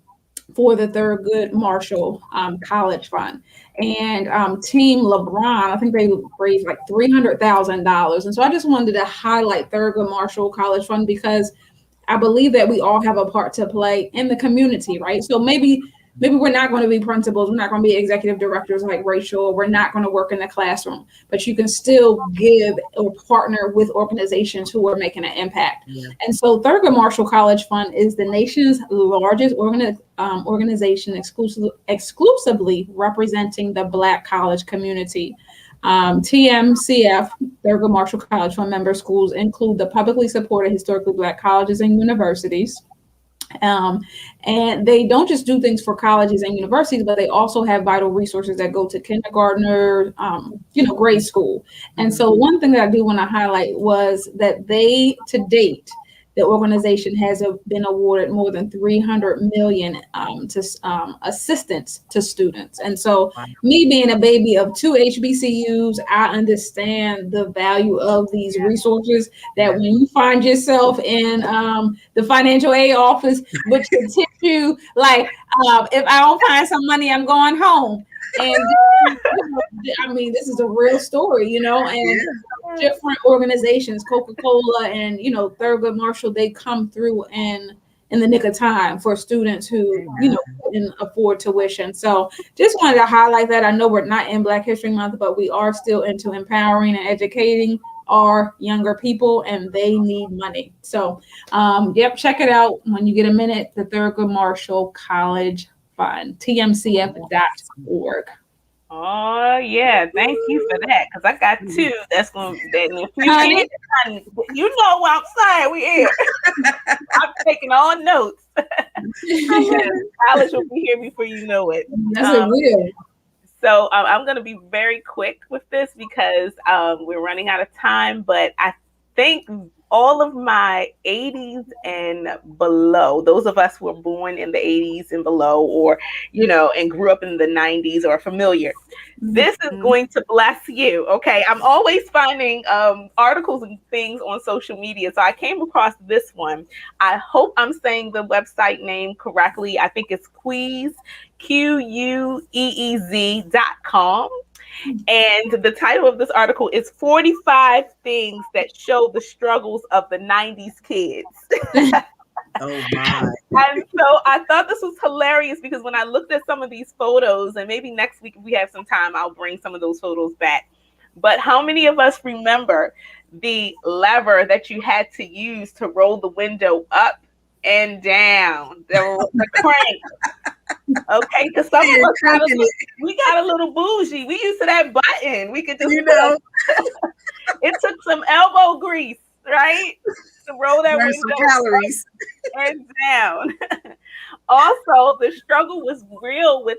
for the Thurgood Marshall College Fund. And Team LeBron, I think they raised like $300,000. And so I just wanted to highlight Thurgood Marshall College Fund because I believe that we all have a part to play in the community, right? So maybe we're not going to be principals, we're not going to be executive directors like Rachel, or we're not going to work in the classroom, but you can still give or partner with organizations who are making an impact. Yeah. And so Thurgood Marshall College Fund is the nation's largest organization exclusively representing the Black college community. TMCF, Thurgood Marshall College Fund member schools include the publicly supported historically Black colleges and universities. And they don't just do things for colleges and universities, but they also have vital resources that go to kindergartner, grade school. And so one thing that I do want to highlight was that they, to date, the organization has been awarded more than $300 million to assistance to students. And so me being a baby of 2 HBCUs, I understand the value of these resources, that when you find yourself in the financial aid office, which can tip you like, if I don't find some money, I'm going home. And I mean, this is a real story, and different organizations, Coca-Cola and, Thurgood Marshall, they come through in the nick of time for students who, couldn't afford tuition. So just wanted to highlight that. I know we're not in Black History Month, but we are still into empowering and educating our younger people, and they need money. So, check it out when you get a minute, the Thurgood Marshall College Fund, tmcf.org. Oh yeah, thank you for that. Because I got two. That's going to you know what I'm saying. We here. I'm taking all notes. College will be here before you know it. That's real. So I'm going to be very quick with this because we're running out of time. But I think all of my 80s and below, those of us who were born in the 80s and below, or, and grew up in the 90s, are familiar. This is going to bless you. Okay. I'm always finding articles and things on social media. So I came across this one. I hope I'm saying the website name correctly. I think it's Queez, QUEEZ.com. And the title of this article is 45 Things That Show the Struggles of the 90s Kids. Oh my. And so I thought this was hilarious because when I looked at some of these photos, and maybe next week if we have some time, I'll bring some of those photos back. But how many of us remember the lever that you had to use to roll the window up and down? The crank. Okay, because some of us we got a little bougie. We used to that button. We could just it took some elbow grease, right? To roll that window calories and down. Also, the struggle was real with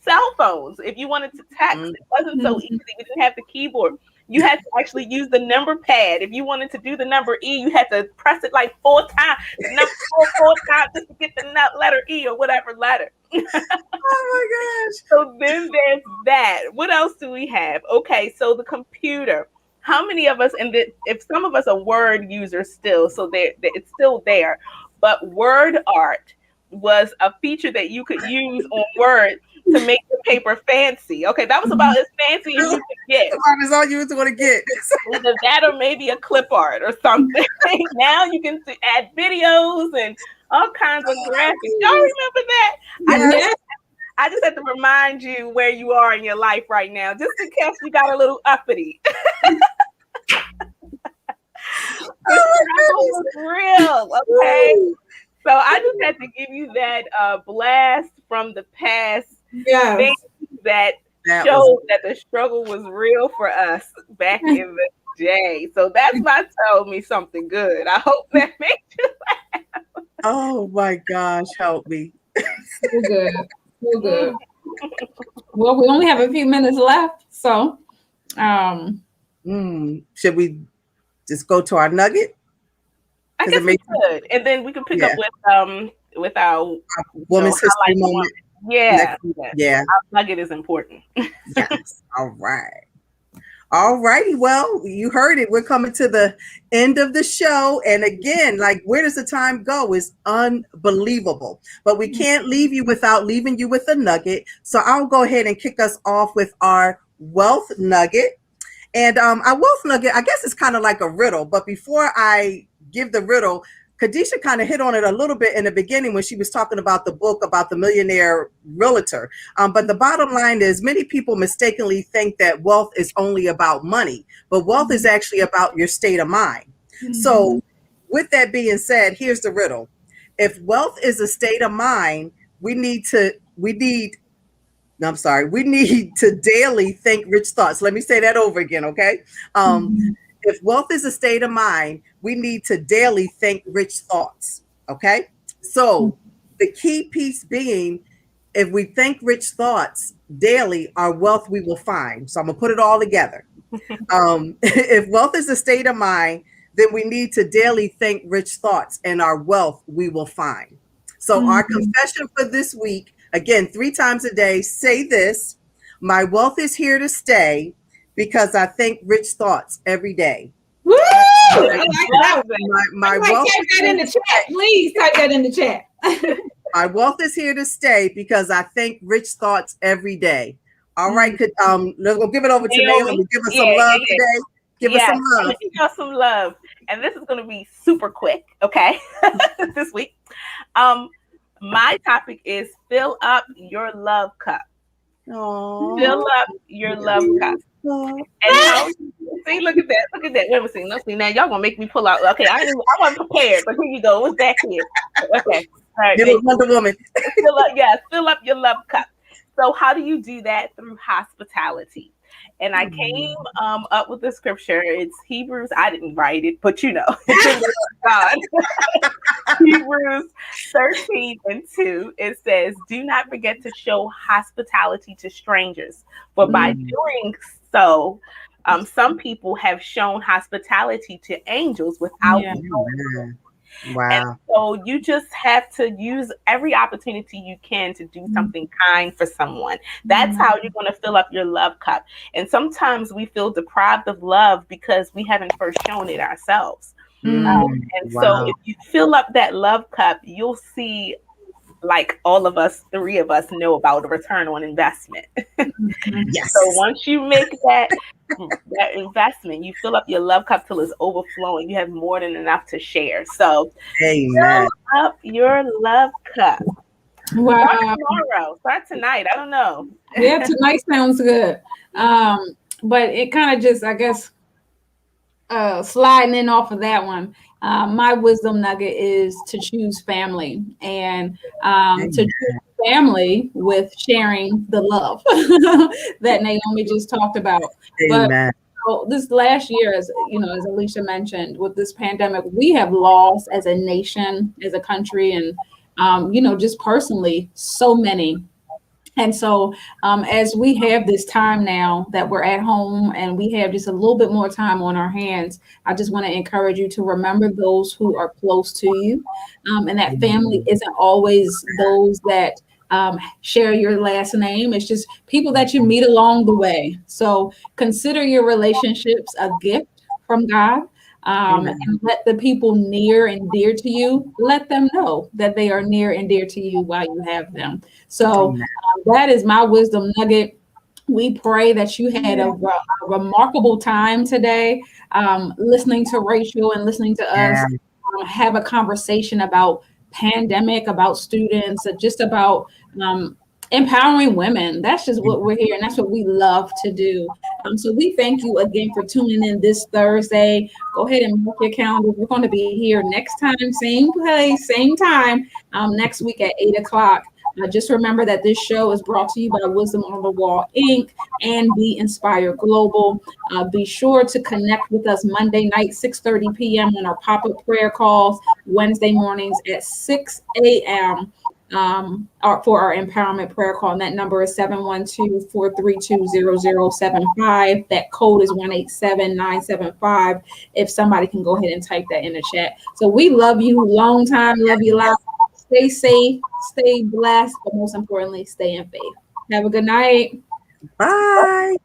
cell phones. If you wanted to text, it wasn't so easy. We didn't have the keyboard. You had to actually use the number pad. If you wanted to do the number E, you had to press it like 4 times. The number four times just to get the letter E or whatever letter. Oh So then there's that. What else do we have? Okay, so the computer. How many of us, and if some of us are word users still, so it's still there, but word art was a feature that you could use on Word to make the paper fancy. Okay, that was about as fancy as you could get. That's all you was going to get. Either that or maybe a clip art or something. Now you can add videos and all kinds of graphics. Y'all remember that? I just have to remind you where you are in your life right now, just in case you got a little uppity. The struggle was real, okay? So I just had to give you that blast from the past. Yes. That showed that the struggle was real for us back in the day. So that's my tell me something good. I hope that makes you laugh. Oh my gosh, help me. So good. So good. Well, we only have a few minutes left. So should we just go to our nugget? I guess we could. And then we can pick up with our Women's History Moment. Yeah. Yeah. Our nugget is important. Yes. All right. All righty. Well, you heard it. We're coming to the end of the show. And again, like, where does the time go is unbelievable. But we can't leave you without leaving you with a nugget. So I'll go ahead and kick us off with our wealth nugget. And our wealth nugget, I guess it's kind of like a riddle. But before I give the riddle, Kadesha kind of hit on it a little bit in the beginning when she was talking about the book about the millionaire realtor. But the bottom line is many people mistakenly think that wealth is only about money, but wealth is actually about your state of mind. So with that being said, here's the riddle. If wealth is a state of mind, we need to daily think rich thoughts. Let me say that over again, okay? If wealth is a state of mind, we need to daily think rich thoughts, okay? So the key piece being, if we think rich thoughts daily, our wealth we will find. So I'm gonna put it all together. If wealth is a state of mind, then we need to daily think rich thoughts, and our wealth we will find. So our confession for this week, again, 3 times a day, say this: my wealth is here to stay because I think rich thoughts every day. Woo! I like that one. My wealth type that in the chat. Please type that in the chat. My wealth is here to stay because I think rich thoughts every day. All right, let's go give it over to Naomi. Give us some love today. Give us some love. Give us some love. And this is going to be super quick, okay? This week. My topic is fill up your love cup. Aww. Fill up your love cup. And how, see, look at that. Wait a second. Let's see. Now y'all gonna make me pull out. Okay, I wasn't prepared, but here you go. What's that here? Okay. All right. Wonder Woman. Fill up your love cup. So how do you do that? Through hospitality. And I came up with the scripture. It's Hebrews. I didn't write it, but you know, God. Hebrews 13:2. It says, "Do not forget to show hospitality to strangers, for by doing so, some people have shown hospitality to angels without knowing." Wow. And so you just have to use every opportunity you can to do something kind for someone. That's how you're going to fill up your love cup. And sometimes we feel deprived of love because we haven't first shown it ourselves. So if you fill up that love cup, you'll see, like all of us, 3 of us know about a return on investment. Yes. So once you make that investment, you fill up your love cup till it's overflowing. You have more than enough to share. So Amen. fill up your love cup. Wow. Start tomorrow. Start tonight. I don't know. Yeah, tonight sounds good. But it kind of just, I guess, sliding in off of that one. My wisdom nugget is to choose family, and to choose family with sharing the love that Naomi just talked about. Amen. But this last year, as you know, as Alisha mentioned, with this pandemic, we have lost as a nation, as a country, and just personally, so many. And so, as we have this time now that we're at home and we have just a little bit more time on our hands, I just want to encourage you to remember those who are close to you. And that family isn't always those that share your last name, it's just people that you meet along the way. So, consider your relationships a gift from God. And let the people near and dear to you, let them know that they are near and dear to you while you have them. So that is my wisdom nugget. We pray that you had a remarkable time today, listening to Rachel and listening to us have a conversation about pandemic, about students, just about empowering women. That's just what we're here, and that's what we love to do. So we thank you again for tuning in this Thursday. Go ahead and mark your calendar. We're going to be here next time, same place, same time, next week at 8 o'clock. Just remember that this show is brought to you by Wisdom on the Wall, Inc. and Be Inspired Global. Be sure to connect with us Monday night, 6:30 p.m. on our pop-up prayer calls, Wednesday mornings at 6 a.m. For our empowerment prayer call. And that number is 712-432-0075. That code is 187975. If somebody can go ahead and type that in the chat. So we love you. Long time. Love you loud. Stay safe, stay blessed, but most importantly, stay in faith. Have a good night. Bye.